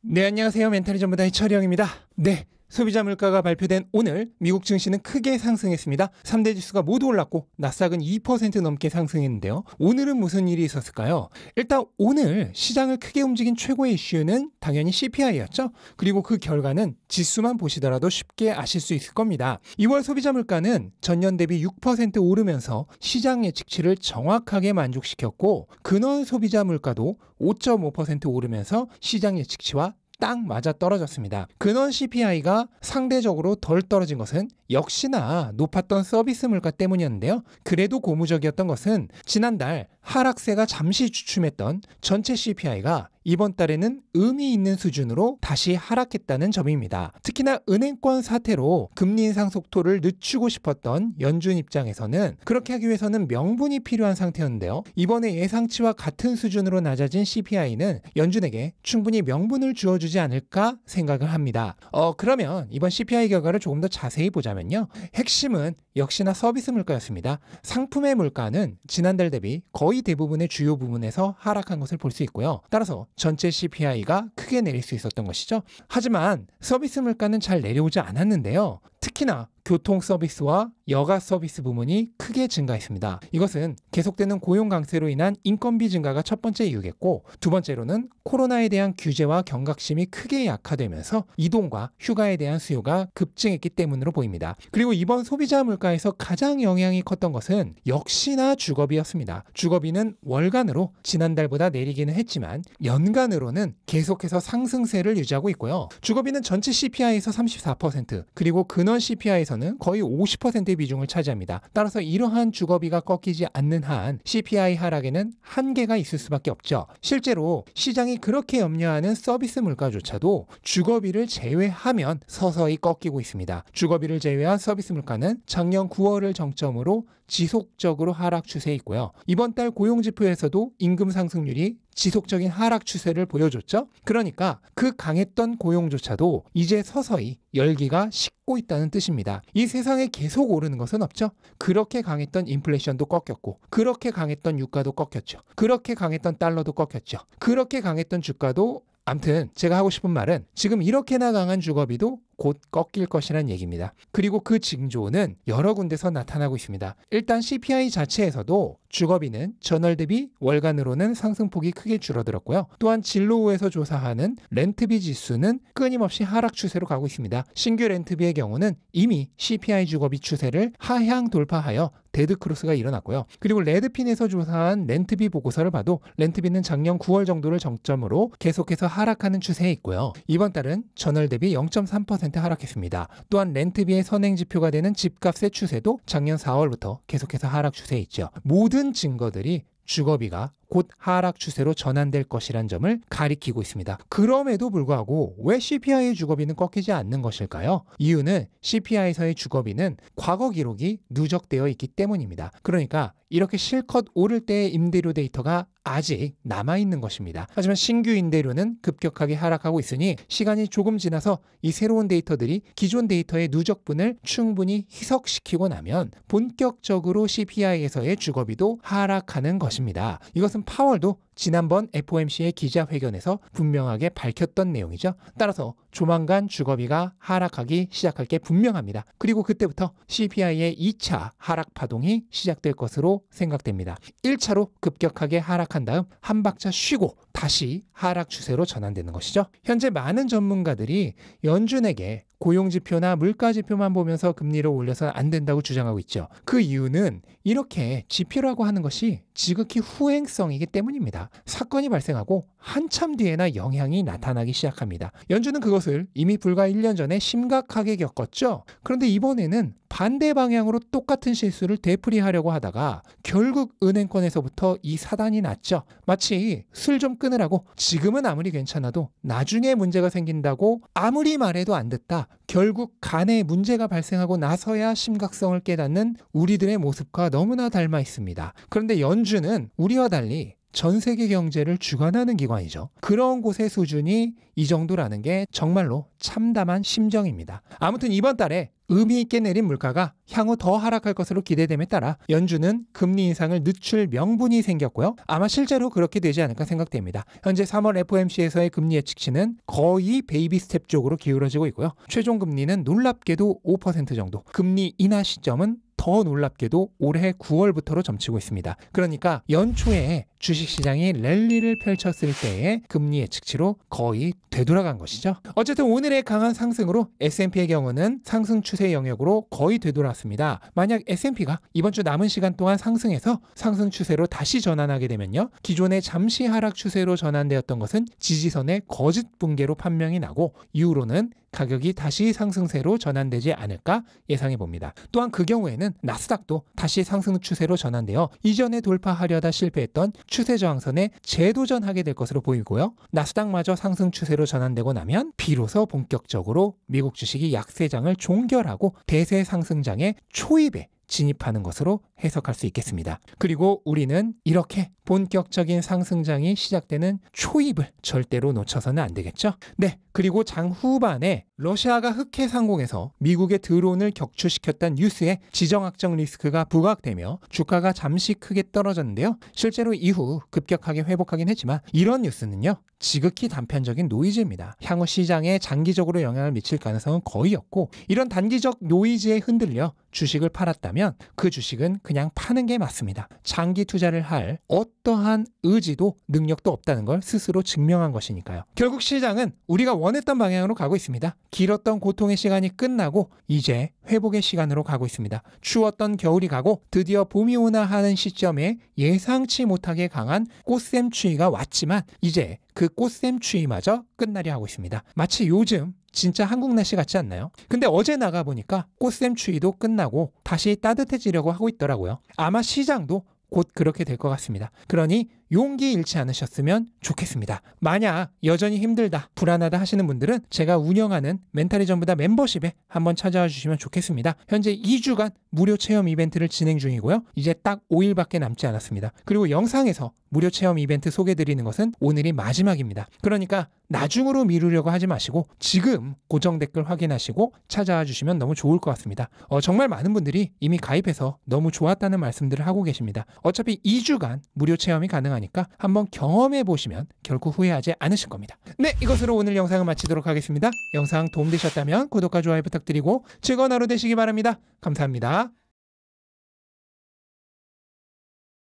네, 안녕하세요. 멘탈이 전부다 이철영입니다. 네, 소비자 물가가 발표된 오늘 미국 증시는 크게 상승했습니다. 3대 지수가 모두 올랐고 나스닥은 2% 넘게 상승했는데요. 오늘은 무슨 일이 있었을까요? 일단 오늘 시장을 크게 움직인 최고의 이슈는 당연히 CPI였죠. 그리고 그 결과는 지수만 보시더라도 쉽게 아실 수 있을 겁니다. 2월 소비자 물가는 전년 대비 6% 오르면서 시장 예측치를 정확하게 만족시켰고 근원 소비자 물가도 5.5% 오르면서 시장 예측치와 딱 맞아 떨어졌습니다. 근원 CPI가 상대적으로 덜 떨어진 것은 역시나 높았던 서비스 물가 때문이었는데요. 그래도 고무적이었던 것은 지난달 하락세가 잠시 주춤했던 전체 CPI가 이번 달에는 의미 있는 수준으로 다시 하락했다는 점입니다. 특히나 은행권 사태로 금리 인상 속도를 늦추고 싶었던 연준 입장에서는 그렇게 하기 위해서는 명분이 필요한 상태였는데요. 이번에 예상치와 같은 수준으로 낮아진 CPI는 연준에게 충분히 명분을 주어주지 않을까 생각을 합니다. 그러면 이번 CPI 결과를 조금 더 자세히 보자면요. 핵심은 역시나 서비스 물가였습니다. 상품의 물가는 지난달 대비 거의 대부분의 주요 부분에서 하락한 것을 볼 수 있고요. 따라서 전체 CPI가 크게 내릴 수 있었던 것이죠. 하지만 서비스 물가는 잘 내려오지 않았는데요. 특히나 교통 서비스와 여가 서비스 부문이 크게 증가했습니다. 이것은 계속되는 고용 강세로 인한 인건비 증가가 첫 번째 이유겠고, 두 번째로는 코로나에 대한 규제와 경각심이 크게 약화되면서 이동과 휴가에 대한 수요가 급증했기 때문으로 보입니다. 그리고 이번 소비자 물가에서 가장 영향이 컸던 것은 역시나 주거비였습니다. 주거비는 월간으로 지난달보다 내리기는 했지만 연간으로는 계속해서 상승세를 유지하고 있고요. 주거비는 전체 CPI에서 34%, 그리고 근원 CPI에서는 거의 50%의 비중을 차지합니다. 따라서 이러한 주거비가 꺾이지 않는 한 CPI 하락에는 한계가 있을 수밖에 없죠. 실제로 시장이 그렇게 염려하는 서비스 물가조차도 주거비를 제외하면 서서히 꺾이고 있습니다. 주거비를 제외한 서비스 물가는 작년 9월을 정점으로 지속적으로 하락 추세에 있고요. 이번 달 고용지표에서도 임금 상승률이 지속적인 하락 추세를 보여줬죠. 그러니까 그 강했던 고용조차도 이제 서서히 열기가 식고 있다는 뜻입니다. 이 세상에 계속 오르는 것은 없죠. 그렇게 강했던 인플레이션도 꺾였고, 그렇게 강했던 유가도 꺾였죠. 그렇게 강했던 달러도 꺾였죠. 그렇게 강했던 주가도, 암튼 제가 하고 싶은 말은 지금 이렇게나 강한 주거비도 곧 꺾일 것이란 얘기입니다. 그리고 그 징조는 여러 군데서 나타나고 있습니다. 일단 CPI 자체에서도 주거비는 전월 대비 월간으로는 상승폭이 크게 줄어들었고요. 또한 진로우에서 조사하는 렌트비 지수는 끊임없이 하락 추세로 가고 있습니다. 신규 렌트비의 경우는 이미 CPI 주거비 추세를 하향 돌파하여 데드크로스가 일어났고요. 그리고 레드핀에서 조사한 렌트비 보고서를 봐도 렌트비는 작년 9월 정도를 정점으로 계속해서 하락하는 추세에 있고요. 이번 달은 전월 대비 0.3% 하락했습니다. 또한 렌트비의 선행지표가 되는 집값의 추세도 작년 4월부터 계속해서 하락 추세에 있죠. 모든 증거들이 주거비가 곧 하락 추세로 전환될 것이란 점을 가리키고 있습니다. 그럼에도 불구하고 왜 CPI의 주거비는 꺾이지 않는 것일까요? 이유는 CPI에서의 주거비는 과거 기록이 누적되어 있기 때문입니다. 그러니까 이렇게 실컷 오를 때의 임대료 데이터가 아직 남아있는 것입니다. 하지만 신규 임대료는 급격하게 하락하고 있으니 시간이 조금 지나서 이 새로운 데이터들이 기존 데이터의 누적분을 충분히 희석시키고 나면 본격적으로 CPI에서의 주거비도 하락하는 것입니다. 이것은 파월도 지난번 FOMC의 기자회견에서 분명하게 밝혔던 내용이죠. 따라서 조만간 주거비가 하락하기 시작할 게 분명합니다. 그리고 그때부터 CPI의 2차 하락 파동이 시작될 것으로 생각됩니다. 1차로 급격하게 하락한 다음 한 박자 쉬고 다시 하락 추세로 전환되는 것이죠. 현재 많은 전문가들이 연준에게 고용지표나 물가지표만 보면서 금리를 올려서 안 된다고 주장하고 있죠. 그 이유는 이렇게 지표라고 하는 것이 지극히 후행성이기 때문입니다. 사건이 발생하고 한참 뒤에나 영향이 나타나기 시작합니다. 연준은 그것을 이미 불과 1년 전에 심각하게 겪었죠. 그런데 이번에는 반대 방향으로 똑같은 실수를 되풀이하려고 하다가 결국 은행권에서부터 이 사단이 났죠. 마치 술 좀 끊으라고 지금은 아무리 괜찮아도 나중에 문제가 생긴다고 아무리 말해도 안 듣다 결국 간에 문제가 발생하고 나서야 심각성을 깨닫는 우리들의 모습과 너무나 닮아 있습니다. 그런데 연준은 우리와 달리 전 세계 경제를 주관하는 기관이죠. 그런 곳의 수준이 이 정도라는 게 정말로 참담한 심정입니다. 아무튼 이번 달에 의미 있게 내린 물가가 향후 더 하락할 것으로 기대됨에 따라 연준은 금리 인상을 늦출 명분이 생겼고요. 아마 실제로 그렇게 되지 않을까 생각됩니다. 현재 3월 FOMC에서의 금리 예측치는 거의 베이비 스텝 쪽으로 기울어지고 있고요. 최종 금리는 놀랍게도 5% 정도, 금리 인하 시점은 더 놀랍게도 올해 9월부터로 점치고 있습니다. 그러니까 연초에 주식시장이 랠리를 펼쳤을 때의 금리 예측치로 거의 되돌아간 것이죠. 어쨌든 오늘의 강한 상승으로 S&P의 경우는 상승 추세 영역으로 거의 되돌았습니다. 만약 S&P가 이번 주 남은 시간 동안 상승해서 상승 추세로 다시 전환하게 되면요, 기존의 잠시 하락 추세로 전환되었던 것은 지지선의 거짓 붕괴로 판명이 나고 이후로는 가격이 다시 상승세로 전환되지 않을까 예상해 봅니다. 또한 그 경우에는 나스닥도 다시 상승 추세로 전환되어 이전에 돌파하려다 실패했던 추세 저항선에 재도전하게 될 것으로 보이고요. 나스닥마저 상승 추세로 전환되고 나면 비로소 본격적으로 미국 주식이 약세장을 종결하고 대세 상승장의 초입에 진입하는 것으로 해석할 수 있겠습니다. 그리고 우리는 이렇게 본격적인 상승장이 시작되는 초입을 절대로 놓쳐서는 안 되겠죠. 네, 그리고 장 후반에 러시아가 흑해 상공에서 미국의 드론을 격추시켰다는 뉴스에 지정학적 리스크가 부각되며 주가가 잠시 크게 떨어졌는데요. 실제로 이후 급격하게 회복하긴 했지만 이런 뉴스는요, 지극히 단편적인 노이즈입니다. 향후 시장에 장기적으로 영향을 미칠 가능성은 거의 없고, 이런 단기적 노이즈에 흔들려 주식을 팔았다면 그 주식은 그냥 파는 게 맞습니다. 장기 투자를 할 어떠한 의지도 능력도 없다는 걸 스스로 증명한 것이니까요. 결국 시장은 우리가 원했던 방향으로 가고 있습니다. 길었던 고통의 시간이 끝나고 이제 회복의 시간으로 가고 있습니다. 추웠던 겨울이 가고 드디어 봄이 오나 하는 시점에 예상치 못하게 강한 꽃샘추위가 왔지만 이제 그 꽃샘추위마저 끝나려 하고 있습니다. 마치 요즘 진짜 한국 날씨 같지 않나요? 근데 어제 나가보니까 꽃샘추위도 끝나고 다시 따뜻해지려고 하고 있더라고요. 아마 시장도 곧 그렇게 될 것 같습니다. 그러니 용기 잃지 않으셨으면 좋겠습니다. 만약 여전히 힘들다, 불안하다 하시는 분들은 제가 운영하는 멘탈이 전부다 멤버십에 한번 찾아와 주시면 좋겠습니다. 현재 2주간 무료 체험 이벤트를 진행 중이고요. 이제 딱 5일밖에 남지 않았습니다. 그리고 영상에서 무료 체험 이벤트 소개드리는 것은 오늘이 마지막입니다. 그러니까 나중으로 미루려고 하지 마시고 지금 고정 댓글 확인하시고 찾아와 주시면 너무 좋을 것 같습니다. 정말 많은 분들이 이미 가입해서 너무 좋았다는 말씀들을 하고 계십니다. 어차피 2주간 무료 체험이 가능하니까 한번 경험해 보시면 결코 후회하지 않으실 겁니다. 네, 이것으로 오늘 영상을 마치도록 하겠습니다. 영상 도움되셨다면 구독과 좋아요 부탁드리고 즐거운 하루 되시기 바랍니다. 감사합니다.